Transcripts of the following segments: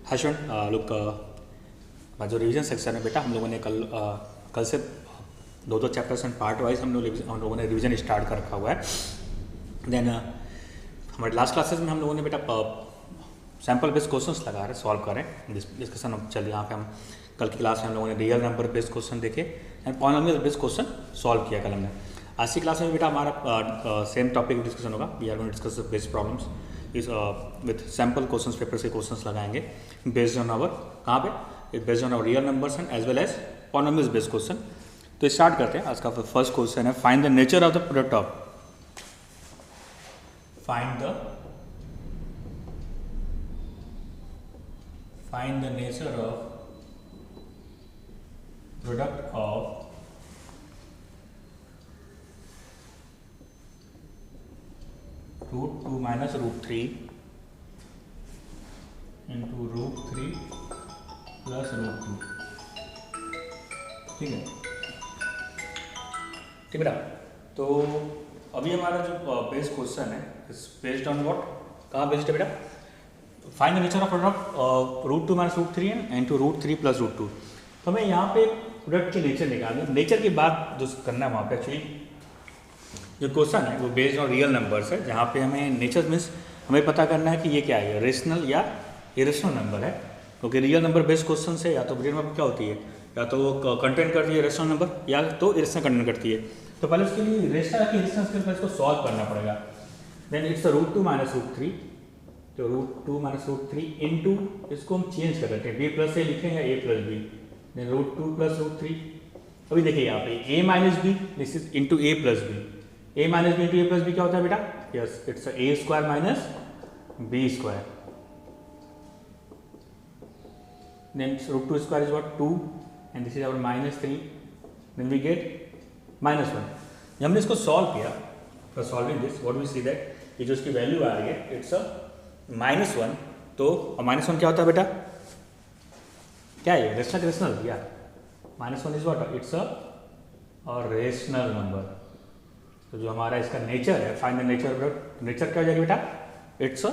Hi student, look हमारा जो revision section है बेटा, हम लोगों ने कल से दो चैप्टर्स एंड पार्ट वाइज हम लोगों ने रिवीजन स्टार्ट कर रखा हुआ है। देन हमारे लास्ट क्लासेस में हम लोगों ने बेटा सैम्पल बेस्ड क्वेश्चंस लगा रहे सॉल्व कर रहे हैं। डिस्कशन अब चल यहाँ पे हम कल की क्लास में हम लोगों ने रियल नंबर बेस्ड क्वेश्चन देखे and polynomial based question solve किया कल हमने। आज की क्लास में बेटा हमारा सेम टॉपिक डिस्कशन होगा। We are going to discuss based problems इस विथ सैम्पल क्वेश्चंस, पेपर से क्वेश्चंस लगाएंगे बेस्ड ऑन आवर कहाँ पे, based on our real numbers and as well as polynomial based question. तो स्टार्ट करते हैं। आज का फर्स्ट क्वेश्चन है, find the nature of the product of, find the nature of product of root 2 minus root 3 into root 3 plus root 2। ठीक है, ठीक बेटा। तो अभी हमारा जो बेस क्वेश्चन है बेस्ड ऑन व्हाट, कहाँ बेस्ड है बेटा, find the nature of product root 2 minus root 3 and two root 3 plus root 2। तो हमें यहाँ पे प्रोडक्ट के नेचर निकालना है। नेचर के बाद जो करना है वहाँ पे एक्चुअली जो क्वेश्चन है वो बेस्ड ऑन रियल नंबर्स है, जहाँ पे हमें नेचर मीन्स हमें पता करना है कि ये क्या है, रेशनल या इरेशनल नंबर है। क्योंकि रियल नंबर बेस्ड क्वेश्चन से या तो रियल नंबर क्या होती है, या तो वो कंटेंट करती है रेशनल नंबर या तो इरेशनल कंटेंट करती है। तो पहले उसके लिए रेशनल की इरेशनल के ऊपर इसको सॉल्व करना पड़ेगा। Then it's root 2 minus root 3, तो रूट 2 माइनस रूट 3 इंटू, इसको हम चेंज कर देते हैं, बी प्लस ए लिखें या A plus B. Then root 2 plus root 3, अभी देखिए यहाँ पे A minus B, this is into A plus B. A minus B into A plus B क्या होता है बेटा, yes it's A square minus B square. Then root 2 square is what 2 and this is our minus 3, then we get minus 1। जब हमने इसको solve किया, for solving this what we see that ये जो इसकी वैल्यू आ रही है इट्स अ -1। तो -1 क्या होता है बेटा, क्या है, रेशनल या -1 is what, it's a rational number. तो जो हमारा इसका नेचर है, फाइंड द नेचर, नेचर क्या हो जाएगा बेटा, it's a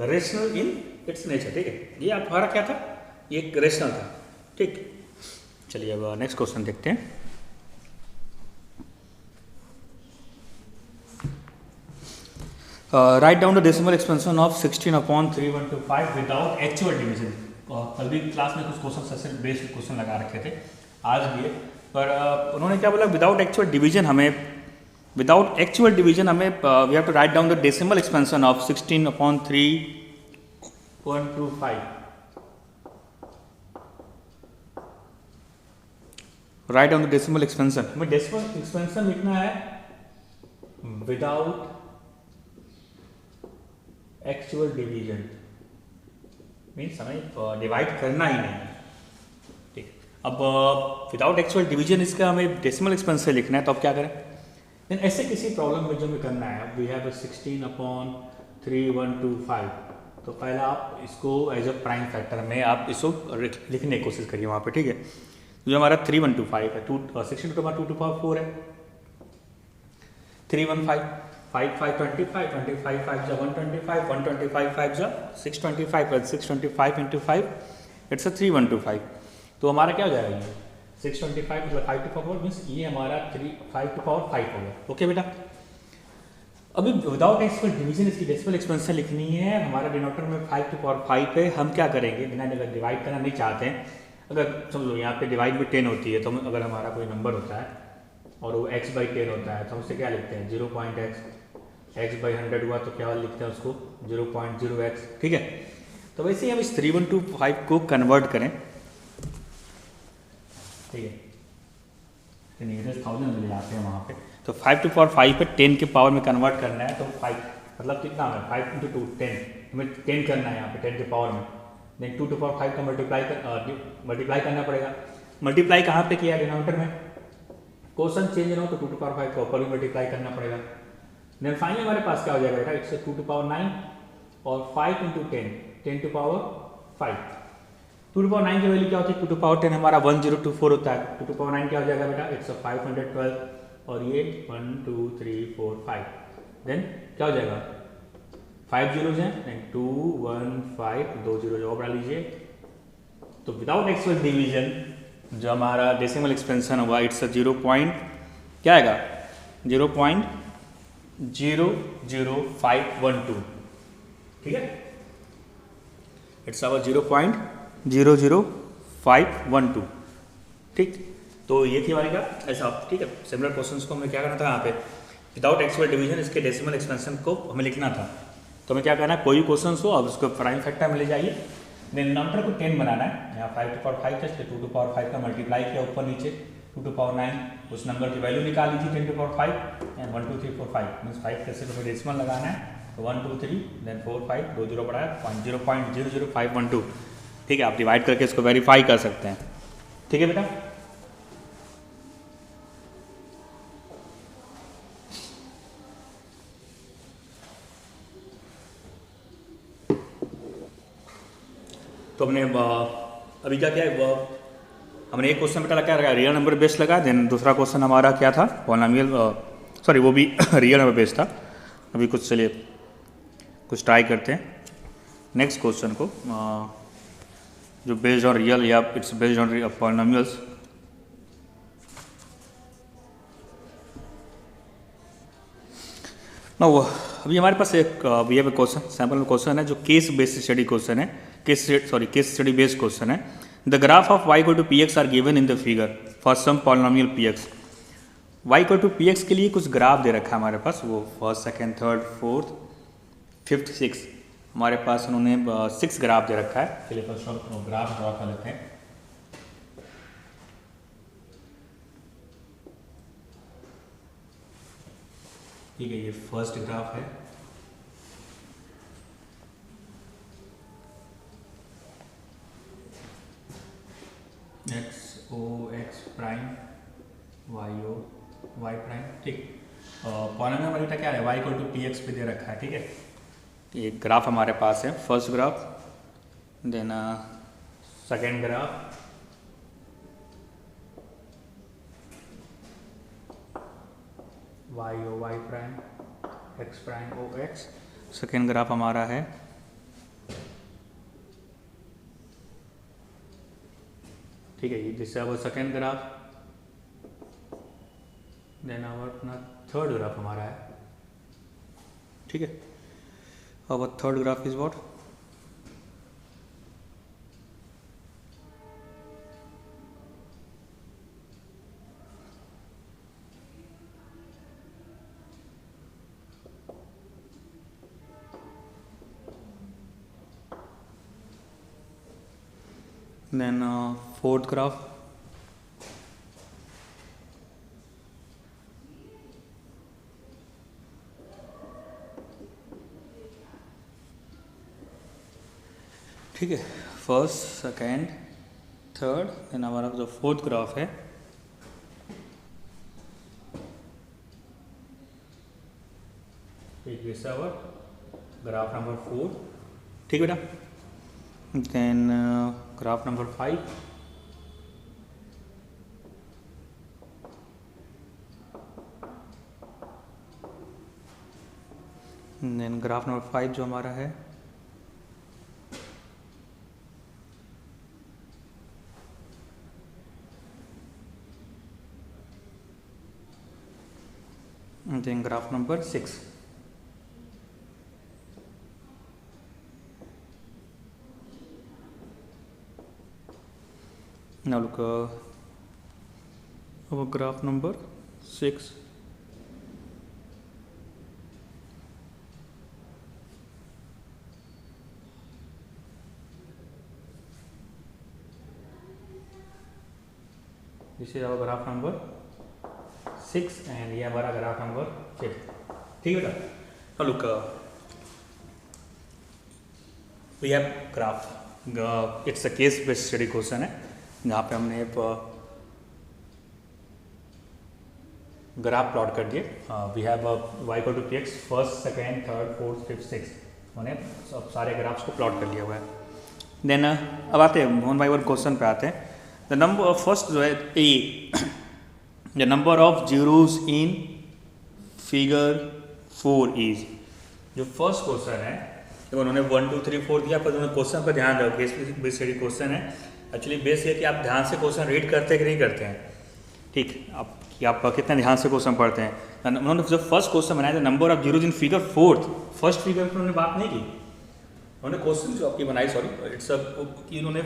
rational in its nature. ठीक है, ये आप हमारा क्या था, ये एक रेशनल था। ठीक, चलिए अब नेक्स्ट क्वेश्चन देखते हैं। Right down the decimal expansion of 16/3125 without actual division. कल भी क्लास में कुछ क्वेश्चन ऐसे बेस्ड क्वेश्चन लगा रखे थे, आज भी है, पर उन्होंने क्या बोला, विदाउट एक्चुअल डिवीजन हमें we have to write down the decimal expansion of 16/3125। Write down the decimal expansion, हमें डेसिमल एक्सपेंशन लिखना है विदाउट एक्चुअल डिवीजन, मीन्स हमें डिवाइड करना ही नहीं। ठीक, अब विदाउट एक्चुअल डिवीजन इसका हमें डेसिमल एक्सपेंशन लिखना है, तो अब क्या करें। देन ऐसे किसी प्रॉब्लम में जो हमें करना है, वी हैव 16/3125, तो पहला आप इसको एज अ प्राइम फैक्टर में आप इसको लिखने की कोशिश करिए वहाँ पे। ठीक है, जो हमारा 3125 है, 16/2 है, 315 5 5 25 25 5 जा 125 125 5 जा 625 plus 625 into 5 इट्स 3125। तो हमारा क्या हो जाएगा, ये 625 मतलब 5 to power मीन्स ये हमारा 5 to power 5 हो गया। ओके बेटा, अभी विदाउट एक्चुअल डिवीजन इसकी डेसिमल एक्सपेंशन लिखनी है। हमारा डिनोमिनेटर में 5 to power 5 है, हम क्या करेंगे, बिना अगर डिवाइड करना नहीं चाहते हैं, अगर समझो यहाँ पे डिवाइड भी 10 होती है, तो अगर हमारा कोई नंबर होता है और वो x/10 होता है, तो हम उससे क्या लिखते हैं 0.x, x/100 हुआ तो क्या लिखते हैं उसको 0.0x। ठीक है, तो वैसे ही हम इस 3125 को कन्वर्ट करें। ठीक है, नियरेस्ट 1000 ले जाते हैं वहाँ पे, तो 5 to power 5 पे 10 के पावर में कन्वर्ट करना है, तो 5 मतलब कितना है, 5 into 2 10, हमें 10 करना है यहाँ पे 10 के पावर में। देन 2 to power 5 का मल्टीप्लाई करना पड़ेगा। मल्टीप्लाई कहाँ पे किया, डिनोमिनेटर में। क्वेश्चन चेंज ना हो तो 2 to power 5 का ऊपर भी मल्टीप्लाई करना पड़ेगा। देन फाइनली हमारे पास क्या हो जाएगा बेटा, इट्स 2 to power 9 और 5 into 10 10 to power 5। 2 to power 9 की वैल्यू क्या होती है, 2 to power 10 हमारा 1024 होता है। 2 to power 9 क्या हो जाएगा बेटा, इट्स 512 और ये 1 2 3 4 5। देन क्या हो जाएगा 5 जीरोज हैं, 2 1 5 2 जीरो और बढ़ा लीजिए। तो विदाउट एक्चुअल डिवीजन जो हमारा डेसिमल एक्सपेंशन हुआ इट्स 0 पॉइंट क्या आएगा 0.00512, ठीक है, इट्स आवर 0.00512, ठीक। तो ये थी हमारी क्या ऐसा, ठीक है। सिमिलर क्वेश्चंस को हमें क्या करना था यहाँ पे विदाउट एक्चुअल डिवीजन इसके डेसिमल एक्सपेंशन को हमें लिखना था। तो हमें क्या करना है, कोई भी क्वेश्चन हो अब उसको प्राइम फैक्टर में ले जाइए, डिनोमिनेटर को 10 बनाना है। यहाँ 5 to power 5 टेस्ट 2 to power 5 का मल्टीप्लाई किया ऊपर नीचे 2 to power 9, उस नंबर की वैल्यू निकाल लीजिए 10 to power 5 एंड 1 2 3 4 5 मीन्स 5 कैसे तो डेसिमल लगाना है। तो 1 2 3 देन 4 5 2 जीरो बढ़ाया 0.00512, ठीक है। आप डिवाइड करके इसको वेरीफाई कर सकते हैं, ठीक है बेटा। तो हमने अभी क्या किया है, हमने एक क्वेश्चन बेटा क्या लगा रियल नंबर बेस्ड लगा, देन दूसरा क्वेश्चन हमारा क्या था पॉलिनोमियल, सॉरी वो भी रियल नंबर बेस्ड था। अभी कुछ चलिए कुछ ट्राई करते हैं नेक्स्ट क्वेश्चन को जो बेस्ड ऑन रियल या इट्स बेस्ड ऑन पॉलिनोमियल्स। ना वो अभी हमारे पास एक ये क्वेश्चन सैम्पल में क्वेश्चन है जो केस बेस्ड स्टडी क्वेश्चन है, केस स्टडी बेस्ड क्वेश्चन है। The graph of y equal to p x are given in the figure for some polynomial p x. y equal to p x के लिए कुछ graph दे रखा है हमारे पास, वो first second third fourth fifth six, हमारे पास उन्होंने 6 ग्राफ दे रखा है। चलिए फर्स्ट ग्राफ ड्रॉ कर लेते हैं। ठीक है, ये फर्स्ट ग्राफ है, x O x prime y O Y prime, ठीक। पॉलिनोमियल वाली क्या है y equal to p x पे दे रखा है, ठीक है। ये ग्राफ हमारे पास है, first graph, then second graph, Y O Y prime X prime O X, second graph हमारा है ठीक है, this our second graph, then our अपना थर्ड ग्राफ हमारा है, ठीक है। Our third graph is what, then fourth graph, ठीक है, फर्स्ट सेकेंड थर्ड, देन हमारा जो फोर्थ ग्राफ है दिस आवर ग्राफ नंबर 4, ठीक है बेटा। Then graph number 5, then graph number 5 जो हमारा है then graph number 6, now look our graph number 6, this is our graph number 6 and ये हमारा ग्राफ नंबर 6, ठीक है बेटा। now look we have graph, it's a case based study question है जहाँ पे हमने ग्राफ प्लॉट कर दिए। We have y equal to p x first second third fourth fifth six, मैंने सब सारे ग्राफ्स को प्लॉट कर लिया हुआ है। देन अब आते हैं 1 by 1 क्वेश्चन पे आते हैं। द नंबर फर्स्ट जो है A, the number of zeros in figure 4 is, जो फर्स्ट क्वेश्चन है जब उन्होंने 1 2 3 4 दिया, पर उन्होंने क्वेश्चन पर ध्यान रखो, केस बेस्ड स्टडी क्वेश्चन है। एक्चुअली बेस ये कि आप ध्यान से क्वेश्चन रीड करते हैं कि नहीं करते हैं, ठीक, आप कि आप कितने ध्यान से क्वेश्चन पढ़ते हैं। उन्होंने जब फर्स्ट क्वेश्चन बनाया था number of zeros in figure fourth, first figure पर उन्होंने बात नहीं की, उन्होंने क्वेश्चन जो आपकी बनाई, सॉरी इट्स कि उन्होंने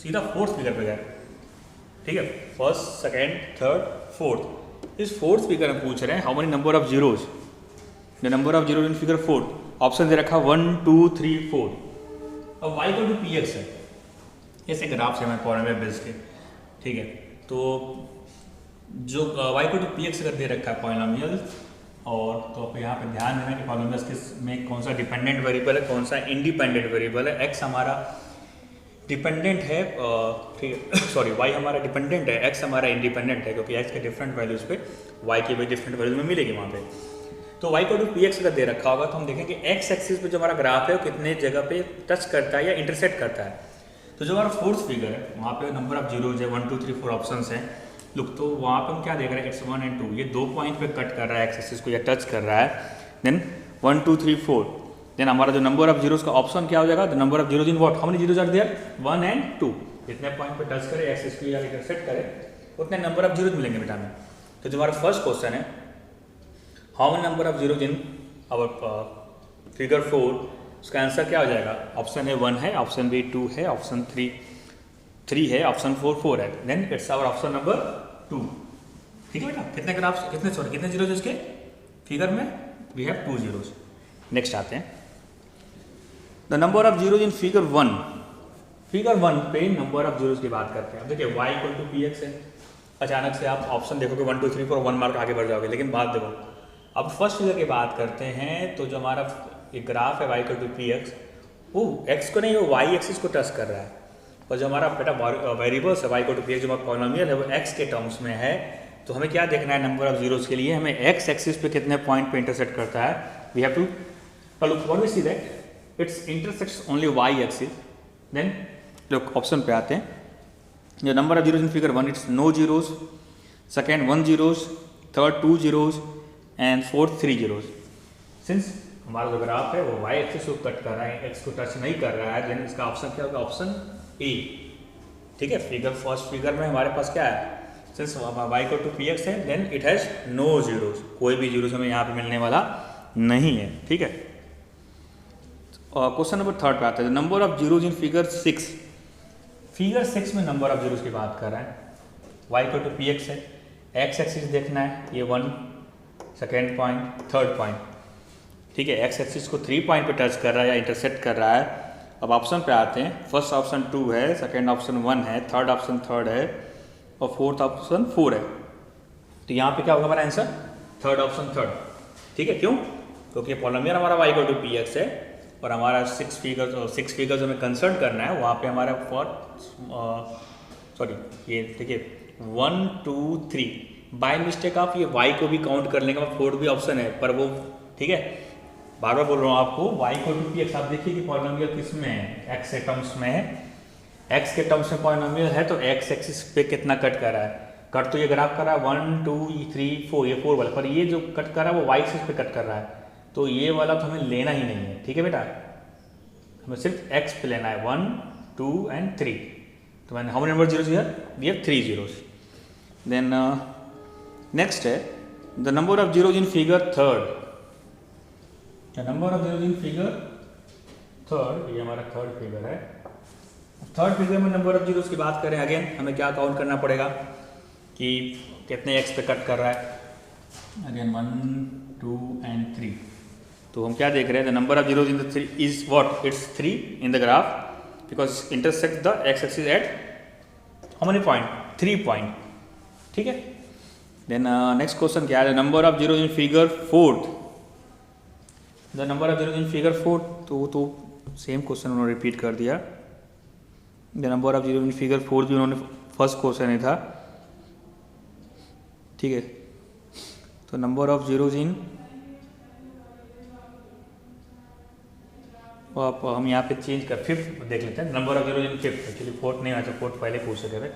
सीधा फोर्थ फिगर पे गया, ठीक है, फर्स्ट सेकेंड थर्ड फोर्थ। इस फोर्थ फिगर में पूछ रहे हैं how many number of zeros, the number of zeros in figure fourth, option दे रखा 1 2 3 4। अब y को टू पी एक्स है, ऐसे ग्राफ से हमारे पॉलिनोमियल बेस के, ठीक है, तो जो y को टू पी एक्स अगर दे रखा है पॉलिनोमियल, और तो आप यहाँ पे ध्यान देना कि पॉलिनोमियल्स के में कौन सा डिपेंडेंट वेरिएबल है, कौन सा इंडिपेंडेंट वेरिएबल है। x हमारा डिपेंडेंट है, ठीक है, सॉरी y हमारा डिपेंडेंट है, x हमारा इंडिपेंडेंट है, क्योंकि x के डिफरेंट वैल्यूज़ पे y की भी डिफरेंट वैल्यूज में मिलेगी वहाँ पे। तो y को टू पी एक्स अगर दे रखा होगा तो हम देखेंगे x एक्सिस पे जो हमारा ग्राफ है वो कितने जगह पे टच करता है या इंटरसेक्ट करता है। तो जो हमारा फोर्थ फिगर है वहाँ पे नंबर ऑफ जीरोज है, 1 2 3 4 ऑप्शन है। लुक, तो वहाँ पे हम क्या देख रहे हैं, x 1 and 2, ये 2 पॉइंट पे कट कर रहा है, x एक्सिस को या टच कर रहा है। देन 1 2 3 4, देन हमारा जो नंबर ऑफ जीरोज का ऑप्शन क्या हो जाएगा, the number of zeros in what, how many zeros are there, 1 and 2, जितने पॉइंट पे टच करे एक्सिस को या इंटरसेक्ट करे उतने नंबर ऑफ जीरोज मिलेंगे बेटा हमें। तो जो हमारा फर्स्ट क्वेश्चन है how many number of zeros in our figure 4, उसका आंसर क्या हो जाएगा, ऑप्शन ए 1 है, ऑप्शन बी 2 है, ऑप्शन 3 है, ऑप्शन 4 है। Then it's our option number 2, ठीक है बेटा। कितने ग्राफ्स, कितने जीरोज इसके फिगर में, वी हैव 2 जीरोज। नेक्स्ट आते हैं, the number of zeros in figure 1, figure 1 पे नंबर ऑफ जीरोज की बात करते हैं। अब देखिए y equal to p x है, अचानक से आप ऑप्शन देखोगे 1 2 3 4 1 मार्क आगे बढ़ जाओगे, लेकिन बात देखो अब फर्स्ट फिगर की बात करते हैं, तो जो हमारा एक ग्राफ है y equal to p x, वो x को नहीं, वो y एक्सिस को टच कर रहा है, और जो हमारा बेटा वेरिएबल्स है y equal to p x, जो हमारा पॉलिनोमियल है वो x के टर्म्स में है। तो हमें क्या देखना है नंबर ऑफ जीरोज के लिए, हमें x एक्सिस पे कितने पॉइंट पे इंटरसेक्ट करता है, we have to look what we see that it's intersects only y axis. Then look option पे आते हैं, जो number of zeros in figure 1, it's no zeros, second 1 zeros, third 2 zeros and fourth 3 zeros. Since हमारा जो graph है वो y axis को cut कर रहा है, x को टच नहीं कर रहा है, देन इसका ऑप्शन क्या होगा, ऑप्शन ए, ठीक है। फिगर फर्स्ट फिगर में हमारे पास क्या है, सिंस y को टू पी एक्स है, then it has no zeros, कोई भी जीरोज हमें यहाँ पे मिलने वाला नहीं है, ठीक है। और क्वेश्चन नंबर 3 पे आता है, number of zeros in figure 6, figure 6 में नंबर ऑफ जीरोज की बात कर रहे हैं, y को टू पी एक्स है, x एक्सिस देखना है, ये 1 सेकेंड पॉइंट थर्ड पॉइंट, ठीक है, x एक्सिस को 3 पॉइंट पे टच कर रहा है या इंटरसेक्ट कर रहा है। अब ऑप्शन पे आते हैं, फर्स्ट ऑप्शन 2 है, सेकेंड ऑप्शन 1 है, थर्ड ऑप्शन 3 है, और फोर्थ ऑप्शन 4 है। तो यहाँ पे क्या होगा हमारा आंसर, थर्ड ऑप्शन 3, ठीक है। क्यों, क्योंकि पॉलिनोमियल हमारा y equal to p x है, और हमारा 6 फिगर्स हमें कंसल्ट करना है, वहाँ पे हमारा सॉरी ये देखिए 1 2 3, बाय मिस्टेक आप ये y को भी काउंट कर लेंगे, 4 भी ऑप्शन है, पर वो ठीक है, बार बार बोल रहा हूँ आपको, y equal to p x, आप देखिए कि पॉलिनोमियल किस में है, x के टर्म्स में है, x के टर्म्स में पॉलिनोमियल है, तो x एक्सिस पे कितना कट कर रहा है, कट तो ये ग्राफ कर रहा है 1 2 3 4, ये 4 वाला, पर ये जो कट कर रहा है वो y एक्सिस पे कट कर रहा है, तो ये वाला तो हमें लेना ही नहीं है, ठीक है बेटा, हमें सिर्फ x पे लेना है, 1 2 and 3। तो मैंने how many number zeros here, we have 3 zeros. Then next है the number of zeros in figure 3, the number of zeros in figure 3, ये हमारा थर्ड फिगर है। थर्ड फिगर में नंबर ऑफ जीरोज की बात करें, अगेन हमें क्या काउंट करना पड़ेगा कि कितने x पे कट कर रहा है, अगेन 1 2 and 3। तो हम क्या देख रहे हैं, the number of zeros in the 3 is what, it's 3 in the graph, because intersect the x axis at how many point, 3 point, ठीक है। देन नेक्स्ट क्वेश्चन क्या है, the number of zeros in figure 4, the number of zeros in figure 4, तो same question उन्होंने repeat कर दिया, the number of zeros in figure 4 भी उन्होंने फर्स्ट क्वेश्चन ही था, ठीक है। तो नंबर ऑफ जीरोज इन, आप हम यहाँ पे चेंज कर फिफ्थ देख लेते हैं, number of zeros in fifth, actually fourth नहीं आया, फोर्थ पहले पूछ सके थे,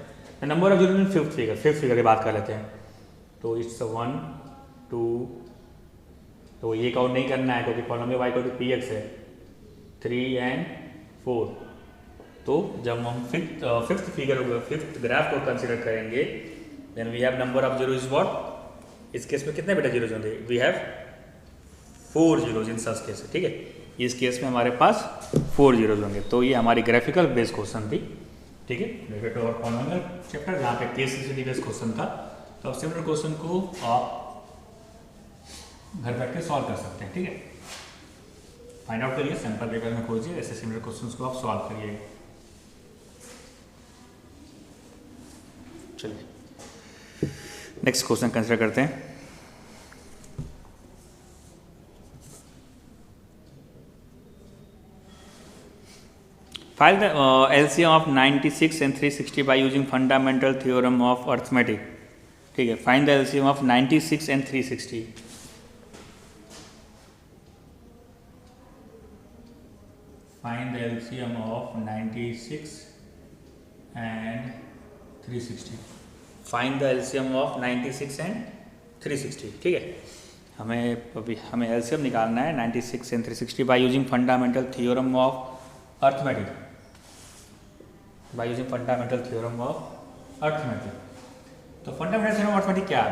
number of zeros in fifth figure की बात कर लेते हैं। तो इट्स 1 2, तो ये काउंट नहीं करना है क्योंकि polynomial y equal to p x है, 3 and 4। तो जब हम फिफ्थ ग्राफ को कंसिडर करेंगे then we have number of zero is what. इस केस में कितने बेटा जीरोज होंगे? We have 4 zeros in such case, ठीक है। इस केस में हमारे पास 4 जीरोज होंगे। तो ये हमारी ग्राफिकल बेस्ड क्वेश्चन थी, ठीक है, related to our polynomial chapter, जहाँ पे केस स्टडी बेस्ड क्वेश्चन था। तो अब सिमिलर क्वेश्चन को आप घर बैठ के सॉल्व कर सकते हैं, ठीक है। फाइंड आउट करिए, सैंपल पेपर में खोजिए, ऐसे सिमिलर क्वेश्चंस को आप सॉल्व करिए। चलिए नेक्स्ट क्वेश्चन कंसिडर करते हैं। Find the LCM of 96 and 360 by using fundamental theorem of arithmetic, ठीक है। Find the LCM of 96 and 360। Find the LCM of 96 and 360। Find the LCM of 96 and 360, ठीक है। हमें LCM निकालना है 96 and 360 by using fundamental theorem of arithmetic। By using fundamental theorem of arithmetic. तो fundamental theorem of arithmetic क्या है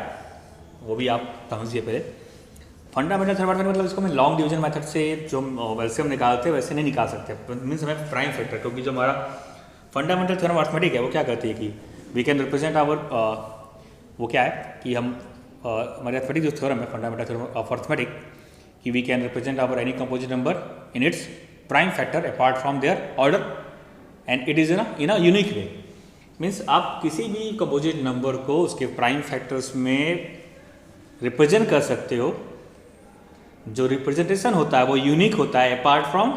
वो भी आप समझिए पहले। फंडामेंटल थ्योरम ऑफ अर्थमेटिक मतलब इसको मैं लॉन्ग डिवीजन मेथड से जो एलसीएम निकालते हैं वैसे नहीं निकाल सकते, मीन्स हमें प्राइम फैक्टर, क्योंकि जो हमारा फंडामेंटल थ्योरम ऑफ अर्थमेटिक है वो क्या कहती है कि वी कैन रिप्रेजेंट आवर, वो क्या है कि हम हमारे अर्थमेटिक जो थ्योरम है फंडामेंटल थ्योरम ऑफ अर्थमेटिक कि we can represent our any composite number in its prime factor apart from their order and it is in a unique way. Means आप किसी भी कंपोजिट नंबर को उसके prime factors में represent कर सकते हो। जो रिप्रेजेंटेशन होता है वो यूनिक होता है अपार्ट फ्रॉम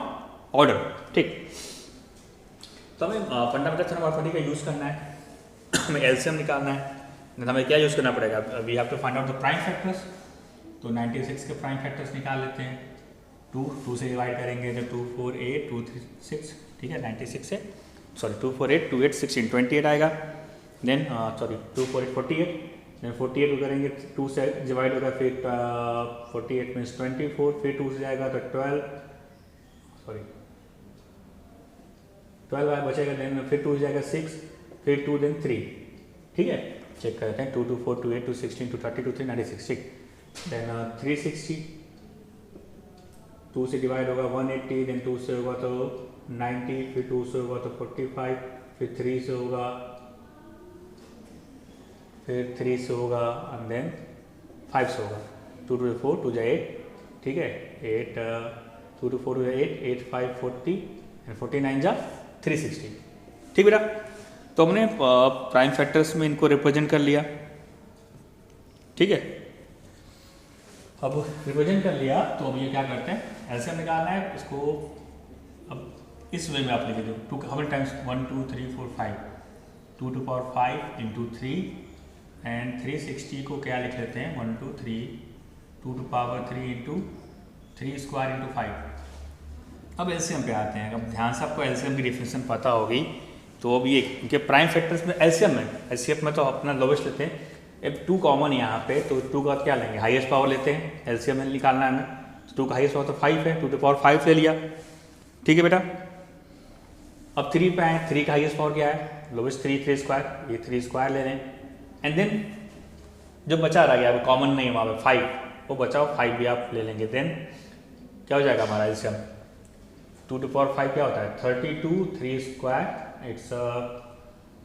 ऑर्डर, ठीक। तो हमें फंडामेंटल थ्योरम ऑफ अर्थमेटिक का यूज़ करना है, हमें एलसीएम निकालना है, हमें क्या यूज़ करना पड़ेगा? We have to find out the prime factors. तो 96 के प्राइम फैक्टर्स निकाल लेते हैं। 2 से डिवाइड करेंगे तो 2 4 8 2 3 6, ठीक है। 96 से 2 4 8 2 8 16 28 आएगा। देन 2 4 8 48, देन 48 को करेंगे 2 से डिवाइड होगा, फिर 48 मीन्स 24, फिर 2 से जाएगा तो 12 बचेगा। देन फिर 2 से जाएगा 6, फिर 2 देन 3, ठीक है। चेक करते हैं 2 2 4 2 8 2 16 2 30 2 3 96, ठीक। देन 360 2 से डिवाइड होगा 180, देन 2 से होगा तो 90, फिर 2 से होगा तो 45, फिर 3 से होगा, फिर 3 से होगा एंड देन 5 से होगा। 2 2 4 2 8, ठीक है। 8 2 2 4 8 8 5 40 एंड 49 जा 360, ठीक बेटा। तो हमने प्राइम फैक्टर्स में इनको रिप्रेजेंट कर लिया, ठीक है। अब रिप्रेजेंट कर लिया तो अब ये क्या करते हैं, एलसीएम निकालना है इसको। अब इस वे में आप लिख दो 2 how many times 1 2 3 4 5, 2 to power 5 into 3 and 360 को क्या लिख लेते हैं 1 2 3 2 to power 3 into 3 square into 5। अब एलसीएम पे आते हैं। अब ध्यान से आपको एलसीएम की डिफिनेशन पता होगी। तो अब ये इनके प्राइम फैक्टर्स में एलसीएम में तो अपना लोवेस्ट लेते हैं। अब 2 कॉमन यहाँ पे, तो 2 का क्या लेंगे, हाईएस्ट पावर लेते हैं। एलसीएम में निकालना है हमें, तो 2 का हाईएस्ट पावर तो 5 है, 2 to power 5 ले लिया, ठीक है बेटा। अब 3 पे आए, 3 का हाईएस्ट पावर क्या है, लोवेस्ट 3 स्क्वायर, ये 3 स्क्वायर ले लें। एंड देन जो बचा रह गया वो कॉमन नहीं है वहाँ पे 5, वो बचा हुआ 5 भी आप ले लेंगे। देन क्या हो जाएगा हमारा एलसीएम, 2 to power 5 क्या होता है 32, 3 स्क्वायर इट्स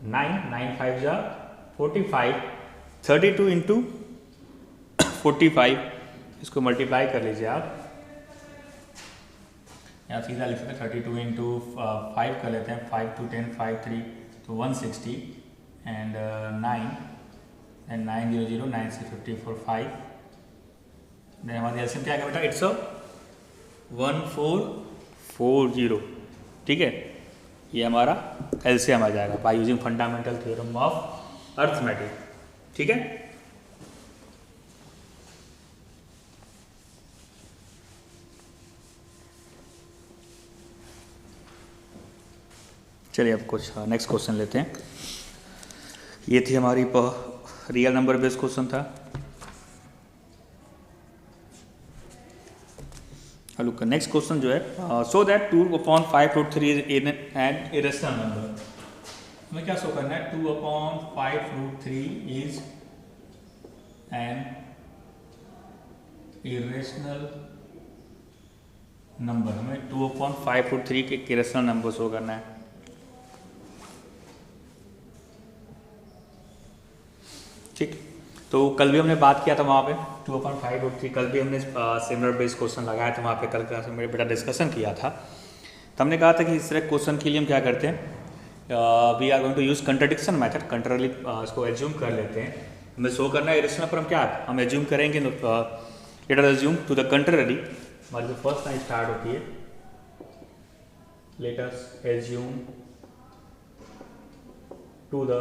9, 9 5 जा 45, 32 into 45, इसको मल्टीप्लाई कर लीजिए आप। यहाँ सीधा लिख सकते हैं 32 into 5 कर लेते हैं, 5 2 10 5 3 तो 160 एंड 9 एंड 9 0 0 9 से 54 5। देन हमारी एलसीएम क्या है बेटा, इट्स 1440, ठीक है। ये हमारा एलसीएम आ जाएगा by using fundamental theorem of arithmetic, ठीक है। चलिए अब कुछ नेक्स्ट क्वेश्चन लेते हैं। ये थी हमारी रियल नंबर बेस्ड क्वेश्चन था। लुक नेक्स्ट क्वेश्चन जो है, so that 2/5√3 is an irrational number. हमें क्या शो करना है, 2/5√3 इज एन इरेशनल नंबर। हमें 2/5√3 के इरेशनल नंबर शो करना है। ठीक, तो कल भी हमने बात किया था वहाँ पे 2/5√3, कल भी हमने सिमिलर बेस्ड क्वेश्चन लगाया था वहाँ पे, कल क्लास में मेरे बेटा डिस्कशन किया था। तो हमने कहा था कि इस तरह क्वेश्चन के लिए हम क्या करते हैं, we are going to use contradiction method. Contrary इसको एज्यूम कर लेते हैं, हमें शो करना है इरेशनल पर हम क्या हम एज्यूम करेंगे, let us assume to the contrary. हमारी जो फर्स्ट लाइन स्टार्ट होती है, let us assume to the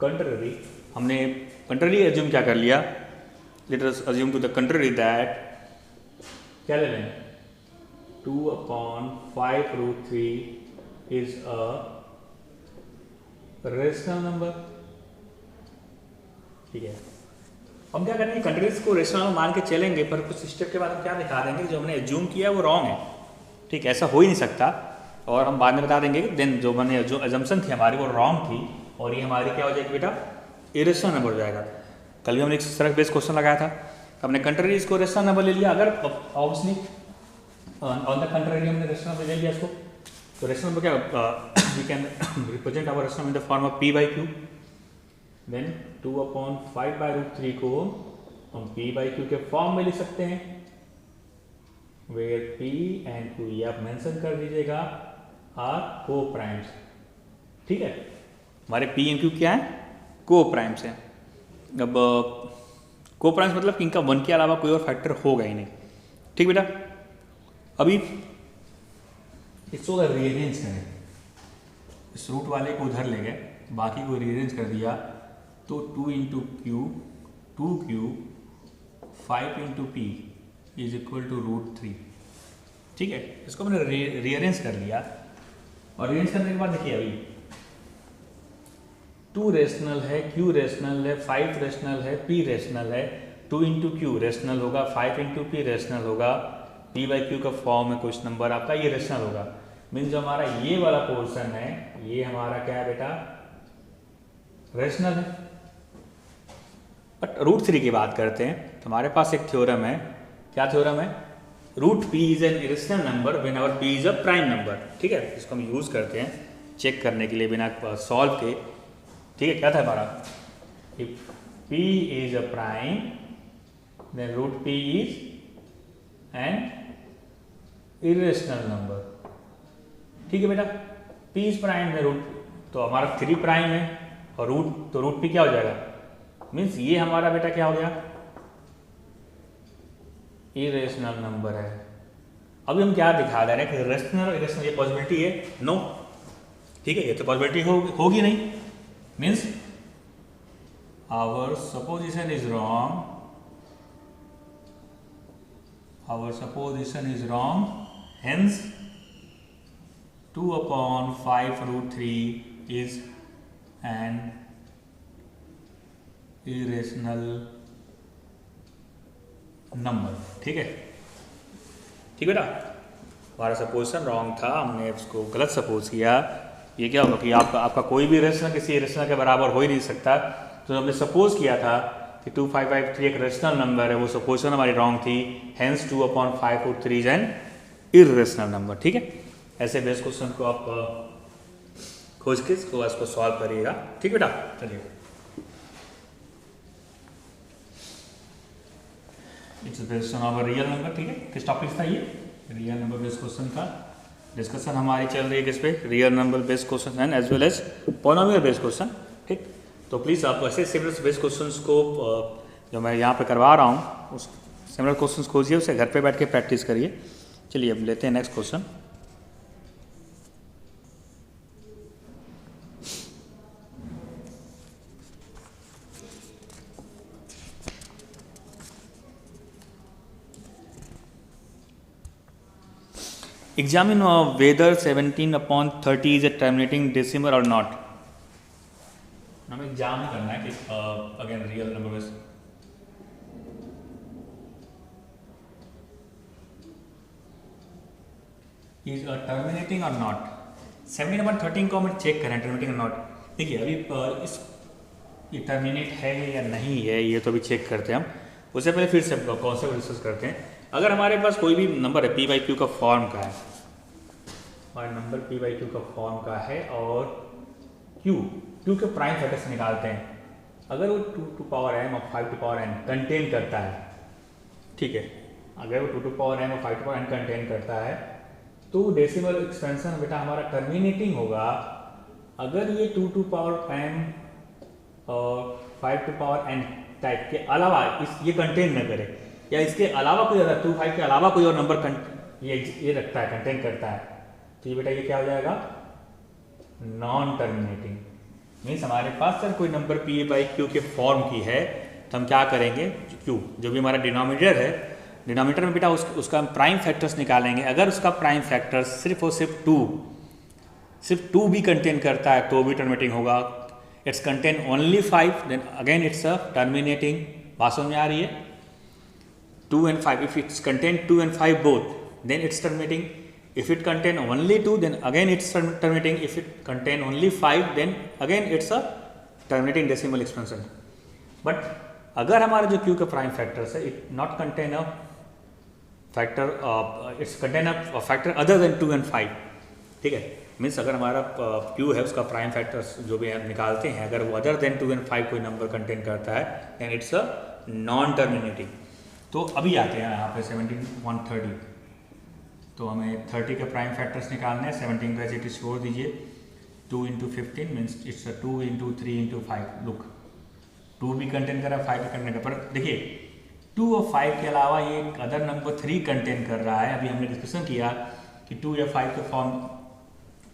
contrary. हमने कंट्रारी एज्यूम क्या कर लिया, let us assume to the contrary that क्या ले लें, 2/5√3 इज अ रेशनल नंबर। ठीक है, हम क्या करेंगे, कंट्रारीज को रेशनल मान के चलेंगे, पर कुछ स्टेप के बाद हम क्या दिखा देंगे, जो हमने एज्यूम किया वो रॉन्ग है। ठीक है, ऐसा हो ही नहीं सकता, और हम बाद में बता देंगे कि देन जो मैंने जो एजम्पशन थी हमारी वो रॉन्ग थी, और ये हमारी क्या हो जाएगी बेटा, इरेशनल नंबर हो जाएगा। कल भी हमने एक सरक बेस्ड क्वेश्चन लगाया था, हमने कंट्रारीज को रेशनल नंबर ले लिया। अगर ऑब्वियसली ऑन द कंट्रारी हमने रेशनल नंबर ले लिया इसको, तो रेशनल नंबर क्या, we can represent our rational in the form of p/q। Then 2/5√3 को हम p/q के फॉर्म में लिख सकते हैं, वेयर p एंड q ये आप मेंशन कर दीजिएगा आर को प्राइम्स। ठीक है, हमारे p एंड q क्या है, को प्राइम्स है। अब को प्राइम्स मतलब कि इनका 1 के अलावा कोई और फैक्टर होगा ही नहीं। ठीक बेटा, अभी इसको अगर रीअरेंज करें, इस रूट वाले को उधर ले गए, बाकी को रीअरेंज कर दिया, तो 2 × q 2q 5 × p is equal to √3। ठीक है, इसको मैंने रीअरेंज कर लिया, और रीअरेंज करने के बाद देखिए अभी 2 रेशनल है, q रेशनल है, 5 रेशनल है, p रेशनल है, 2 × q रेशनल होगा, 5 × p रेशनल होगा, p/q का फॉर्म में कुछ नंबर आपका ये रेशनल होगा। मीन्स जो हमारा ये वाला पोर्शन है ये हमारा क्या है बेटा, रेशनल है। बट √3 की बात करते हैं, तो हमारे पास एक थ्योरम है, क्या थ्योरम है, √p is an irrational number when our p is a prime number. ठीक है, इसको हम यूज करते हैं चेक करने के लिए बिना सॉल्व के। ठीक है, क्या था हमारा, if p is a prime then √p is an irrational number. ठीक है बेटा, p इज प्राइम है, रूट तो हमारा 3 प्राइम है, और रूट तो √p क्या हो जाएगा, मीन्स ये हमारा बेटा क्या हो गया, इरेशनल नंबर है। अभी हम क्या दिखा दे रहे हैं कि रेशनल इरेशनल ये पॉसिबिलिटी है, नो। ठीक है, ये तो पॉसिबिलिटी होगी नहीं, means our supposition is wrong, our supposition is wrong, hence 2/5√3 is an irrational number. ठीक है, ठीक बेटा, हमारा सपोजिशन रॉन्ग था, हमने उसको गलत सपोज किया। ये क्या होगा कि आपका कोई भी रेशनल किसी रेशनल के बराबर हो ही नहीं सकता। तो हमने सपोज किया था कि 2/5/3 एक रेशनल नंबर है, वो सपोजिशन हमारी रॉन्ग थी, hence 2/5√3 is an irrational number. ठीक है, ऐसे बेस क्वेश्चन को आप खोज के इसको सॉल्व करिएगा। ठीक बेटा, चलिए it's based on our real number. ठीक है, किस टॉपिक था ये, रियल नंबर बेस्ड क्वेश्चन का डिस्कशन हमारी चल रही है, किस पे, real number based question and as well as polynomial based question. ठीक, तो प्लीज़ आप ऐसे सिमिलर बेस्ड क्वेश्चंस को जो मैं यहाँ पे करवा रहा हूँ उस सिमिलर क्वेश्चंस खोजिए, उसे घर पे बैठ के प्रैक्टिस करिए। चलिए अब लेते हैं next question. Examine whether 17/30 is a terminating decimal or not. हमें एग्जाम करना है कि again real number base. Is terminating और नॉट। 17/13 को हम चेक करें टर्मिनेटिंग और नॉट। देखिए अभी इस ये टर्मिनेट है या नहीं है ये तो अभी चेक करते हैं हम। उससे पहले फिर से कॉन्सेप्ट डिस्कस करते हैं। अगर हमारे पास कोई भी नंबर है पी बाई क्यू का फॉर्म का है, हमारा नंबर पी बाई क्यू का फॉर्म का है और क्यू के प्राइम फैक्टर्स निकालते हैं। अगर वो 2 टू पावर m और 5 टू पावर n कंटेन करता है, ठीक है, अगर वो 2 टू पावर m और 5 टू पावर n कंटेन करता है तो डेसिमल एक्सपेंशन बेटा हमारा टर्मिनेटिंग होगा। अगर ये 2 टू पावर m और 5 टू पावर n टाइप के अलावा ये कंटेन न करे, या इसके अलावा कोई अदर 2 5 के अलावा कोई और नंबर ये रखता है, कंटेन करता है, तो ये बेटा ये क्या हो जाएगा, नॉन टर्मिनेटिंग। मीन्स हमारे पास सर कोई नंबर पी बाई क्यू के फॉर्म की है तो हम क्या करेंगे, क्यू जो भी हमारा डिनोमिनेटर है, डिनोमिनेटर में बेटा उसका प्राइम फैक्टर्स निकालेंगे। अगर उसका प्राइम फैक्टर्स सिर्फ और सिर्फ 2 भी कंटेन करता है तो भी टर्मिनेटिंग होगा। It's contain only 5 then again it's a terminating. बात समझ में आ रही है? 2 and 5, if it's contain 2 and 5 both, then it's terminating. If it contain only 2, then again it's terminating. If it contain only 5, then again it's a terminating decimal expansion. But अगर हमारा जो Q का prime factors है, it not contain a factor, it's contain a factor other than 2 and 5, ठीक है। Means अगर हमारा Q है उसका प्राइम फैक्टर्स जो भी हम निकालते हैं, अगर वो अदर देन 2 and 5 कोई नंबर कंटेन करता है, then it's a non terminating. तो अभी आते हैं यहाँ पे 17/30, तो हमें 30 के प्राइम फैक्टर्स निकालने हैं। 17 को एज छोड़ दीजिए, 2 × 15 मीन्स इट्स 2 × 3 × 5। लुक 2 भी कंटेन कर रहा है, 5 भी कंटेन कर, पर देखिए 2 और 5 के अलावा ये अदर नंबर 3 कंटेन कर रहा है। अभी हमने डिस्कशन किया कि 2 या 5 के form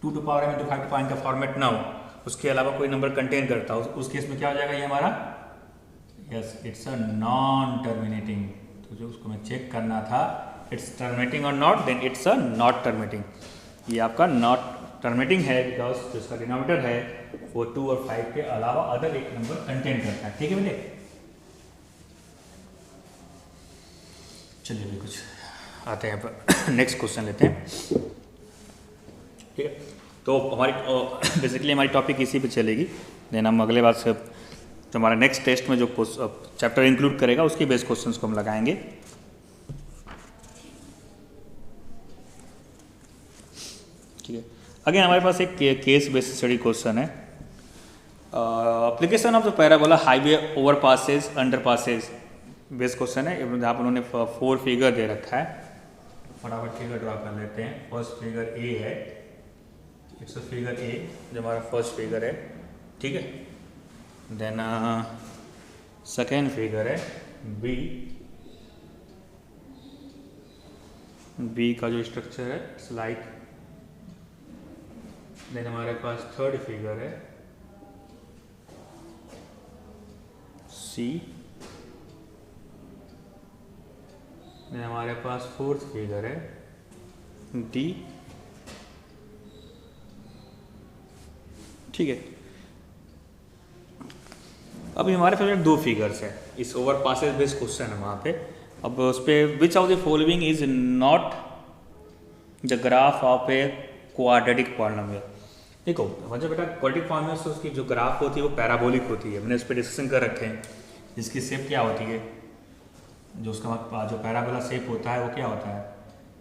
2 to power m × 5 to power n का फॉर्मेट ना हो, उसके अलावा कोई नंबर कंटेन करता हो, उस केस में क्या हो जाएगा ये हमारा, yes it's a non terminating. तो जो उसको मैं चेक करना था इट्स टर्मिनेटिंग और not, then it's a not terminating. ये आपका नॉट टर्मिनेटिंग है बिकॉज जो इसका डिनोमिनेटर है वो 2 और 5 के अलावा अदर एक नंबर कंटेन करता है, ठीक है बेटे। चलिए अभी कुछ आते हैं पर नेक्स्ट क्वेश्चन लेते हैं, ठीक है। तो हमारी बेसिकली हमारी टॉपिक इसी पे चलेगी, देन हम अगले बार से जो हमारा नेक्स्ट टेस्ट में जो चैप्टर इंक्लूड करेगा उसके बेस क्वेश्चंस को हम लगाएंगे, ठीक है। अगेन हमारे पास एक केस बेस्ड स्टडी क्वेश्चन है, application of the parabola highway over passes under passes base question है। जहाँ पर उन्होंने 4 फिगर दे रखा है, फटाफट फिगर ड्रा कर लेते हैं। फर्स्ट फिगर ए है, इट्स फिगर ए जो हमारा फर्स्ट फिगर है, ठीक है। देन सेकेंड फिगर है बी का जो स्ट्रक्चर है इट्स लाइक। देन हमारे पास थर्ड फिगर है सी। देन हमारे पास फोर्थ फिगर है डी, ठीक है। अभी हमारे पास 2 फिगर्स है, इस ओवर पासेज बेस्ड क्वेश्चन है वहाँ पे। अब उस पर which of the following is not the graph of a quadratic polynomial. देखो मतलब बेटा क्वाड्रेटिक पॉलिनोमियल से उसकी जो ग्राफ होती है वो पैराबोलिक होती है, मैंने इस पर डिस्कशन कर रखे हैं। जिसकी शेप क्या होती है, जो उसका जो पैराबोला शेप होता है वो क्या होता है,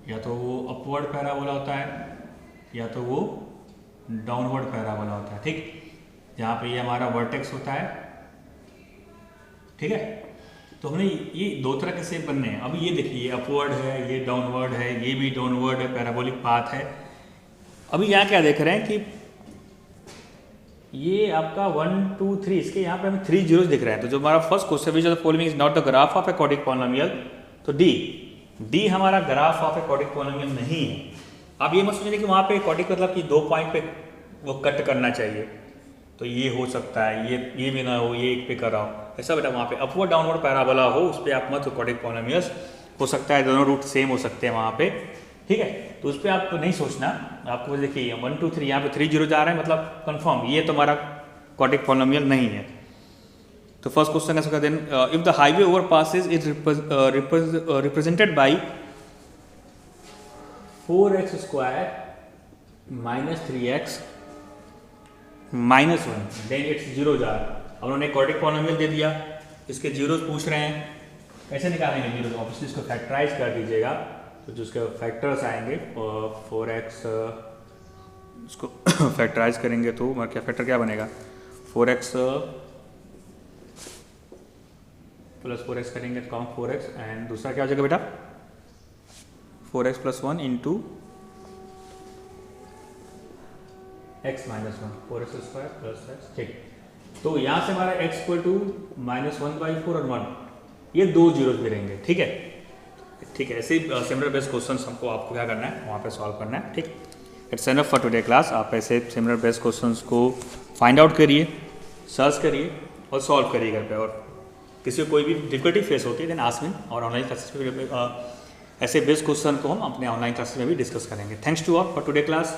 या तो वो अपवर्ड पैराबोला होता है या तो वो डाउनवर्ड पैराबोला होता है, ठीक। जहाँ पे ये हमारा वर्टेक्स होता है, ठीक है। तो हमने ये 2 तरह के शेप बनने हैं। अब ये देखिए ये अपवर्ड है, ये डाउनवर्ड है, ये भी डाउनवर्ड है, पैराबोलिक पाथ है। अभी यहाँ क्या देख रहे हैं कि ये आपका 1 2 3 इसके यहाँ पे हमें 3 जीरोस दिख रहे हैं। तो जो हमारा first question which of the following is not the graph of a quadratic polynomial, तो डी हमारा graph of a quadratic polynomial नहीं है। आप ये मत सोचिए कि वहाँ पे क्वाड्रेटिक मतलब कि 2 पॉइंट पे वो कट करना चाहिए, तो ये हो सकता है ये भी ना हो, ये एक पे कर रहा हो, ऐसा बेटा वहाँ पे अपवर्ड डाउनवर्ड पैराबोला हो उस पर आप मत क्वाड्रेटिक पॉलिनोमियल्स हो सकता है, दोनों रूट सेम हो सकते हैं वहाँ पे, ठीक है। तो उस पर आपको नहीं सोचना, आपको देखिए 1 2 3 यहाँ पे 3 0 जा रहे हैं, मतलब कंफर्म ये तुम्हारा क्वाड्रेटिक पॉलिनोमियल नहीं है। तो फर्स्ट क्वेश्चन ऐसा then if the highway over passes is represented by 4x² - 3x -1 then it's 0 जार। अब उन्होंने क्वाड्रेटिक पॉलिनोमियल दे दिया, इसके जीरोस पूछ रहे हैं, कैसे निकालेंगे जीरोस? ऑब्वियसली इसको फैक्टराइज कर दीजिएगा, तो जो उसके फैक्टर्स आएंगे 4x, इसको फैक्टराइज करेंगे तो क्या फैक्टर क्या बनेगा? 4x + 4x करेंगे तो कॉम 4x, एंड दूसरा क्या हो जाएगा बेटा? 4x + 1 × x - 1, 4x² + x, ठीक। तो यहाँ से हमारा x = -1/4 और 1, ये 2 जीरोस भी रहेंगे, ठीक है। ठीक है, ऐसे ही सिमिलर बेस्ड क्वेश्चंस हमको आपको क्या करना है, वहाँ पे सॉल्व करना है, ठीक। It's enough for today class. आप ऐसे सिमिलर बेस्ड क्वेश्चंस को फाइंड आउट करिए, सर्च करिए और सॉल्व करिए घर पे। और किसी को कोई भी डिफिकल्टी फेस होती है देन आस्क मी, और ऑनलाइन क्लासेस में ऐसे बेस्ड क्वेश्चन को हम अपने ऑनलाइन क्लासेस में भी डिस्कस करेंगे। Thanks to all for today class.